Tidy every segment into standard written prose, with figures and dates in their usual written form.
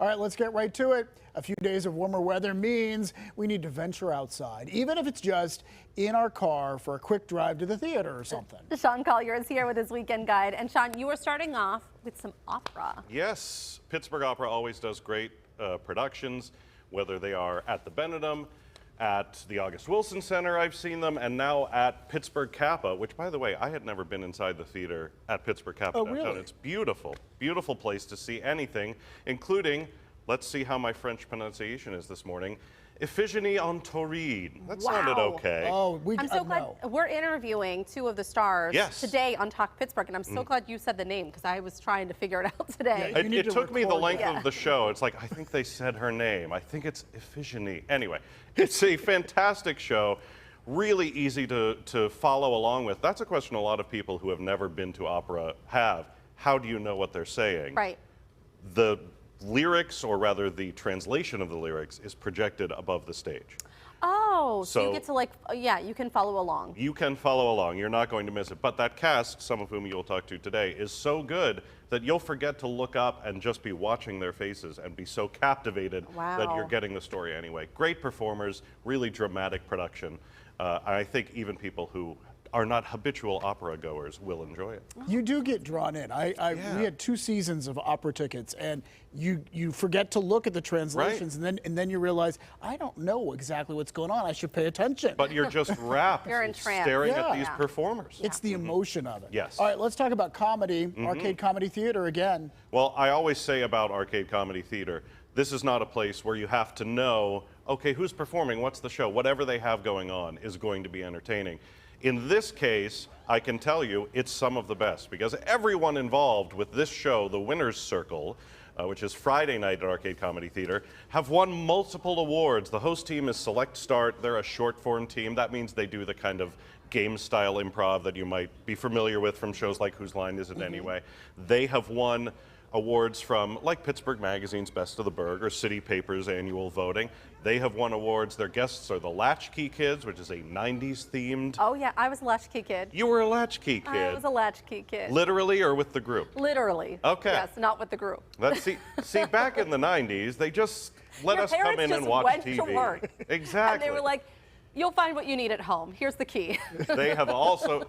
All right, let's get right to it. A few days of warmer weather means we need to venture outside, even if it's just in our car for a quick drive to the theater or something. Sean Collier is here with his weekend guide. And Sean, you are starting off with some opera. Yes, Pittsburgh Opera always does great productions, whether they are at the Benedum, at the August Wilson Center, I've seen them, and now at Pittsburgh Kappa, which, by the way, I had never been inside the theater at Pittsburgh Kappa downtown. Really? It's beautiful, beautiful place to see anything, including, let's see how my French pronunciation is this morning, Iphigenie en Tauride. That sounded okay. Oh, I'm so glad we're interviewing two of the stars today on Talk Pittsburgh, and I'm so glad you said the name because I was trying to figure it out today. Yeah, it took me the length of the show. It's like, I think they said her name. I think it's Iphigenie. Anyway, it's a fantastic show, really easy to follow along with. That's a question a lot of people who have never been to opera have. How do you know what they're saying? Right. The lyrics, or rather the translation of the lyrics, is projected above the stage. Oh, so you get to you can follow along. You can follow along. You're not going to miss it. But that cast, some of whom you'll talk to today, is so good that you'll forget to look up and just be watching their faces and be so captivated that you're getting the story anyway. Great performers, really dramatic production. I think even people who are not habitual opera goers will enjoy it. You do get drawn in. We had 2 seasons of opera tickets, and you forget to look at the translations, and then you realize, I don't know exactly what's going on. I should pay attention. But you're just rapt, You're entranced. staring at these performers. It's the emotion of it. Yes. All right, let's talk about comedy, arcade comedy theater again. Well, I always say about arcade comedy theater, this is not a place where you have to know, okay, who's performing, what's the show, whatever they have going on is going to be entertaining. In this case, I can tell you it's some of the best because everyone involved with this show, the Winner's Circle, which is Friday night at Arcade Comedy Theater, have won multiple awards. The host team is Select Start. They're a short form team. That means they do the kind of game-style improv that you might be familiar with from shows like Whose Line Is It Anyway? They have won awards from, like Pittsburgh Magazine's Best of the Burg or City Paper's annual voting. They have won awards. Their guests are the Latchkey Kids, which is a 90s themed. Oh yeah, I was a latchkey kid. You were a latchkey kid. I was a latchkey kid. Literally or with the group? Literally. Okay. Yes, not with the group. See, back in the 90s, they just let us come in and watch went TV. To work. Exactly. And they were like, you'll find what you need at home. Here's the key. They have also,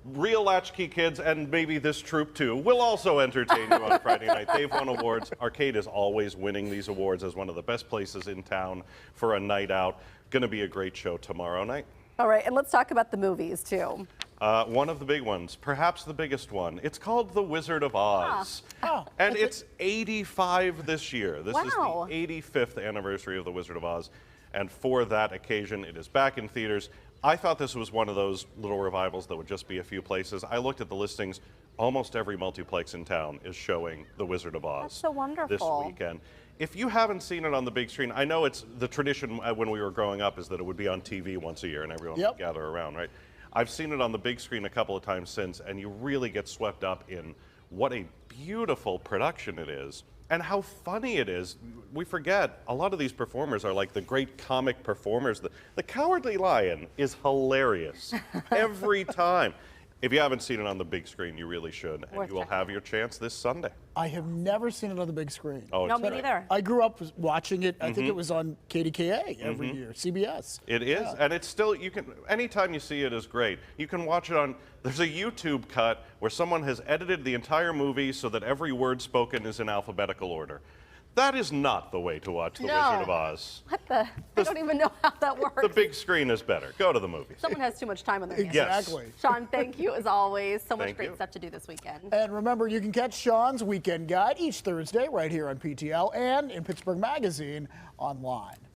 real latchkey kids, and maybe this troupe too, will also entertain you on Friday night. They've won awards. Arcade is always winning these awards as one of the best places in town for a night out. Going to be a great show tomorrow night. All right, and let's talk about the movies too. One of the big ones, perhaps the biggest one. It's called The Wizard of Oz. And it's 85 this year. This is the 85th anniversary of The Wizard of Oz. And for that occasion, it is back in theaters. I thought this was one of those little revivals that would just be a few places. I looked at the listings. Almost every multiplex in town is showing The Wizard of Oz. That's so wonderful. This weekend. If you haven't seen it on the big screen, I know it's the tradition when we were growing up is that it would be on TV once a year and everyone would gather around, right? I've seen it on the big screen a couple of times since, and you really get swept up in what a beautiful production it is. And how funny it is. We forget, a lot of these performers are like the great comic performers. The Cowardly Lion is hilarious every time. If you haven't seen it on the big screen, you really should. And you will have your chance this Sunday. I have never seen it on the big screen. Oh, no, me neither. I grew up watching it. I think it was on KDKA every year, CBS. It is, and it's still, you can, anytime you see it is great. You can watch it on, there's a YouTube cut where someone has edited the entire movie so that every word spoken is in alphabetical order. That is not the way to watch The Wizard of Oz. What the? I don't even know how that works. The big screen is better. Go to the movies. Someone has too much time on their hands. Exactly. Sean, thank you as always. So much great stuff to do this weekend. And remember, you can catch Sean's Weekend Guide each Thursday right here on PTL and in Pittsburgh Magazine online.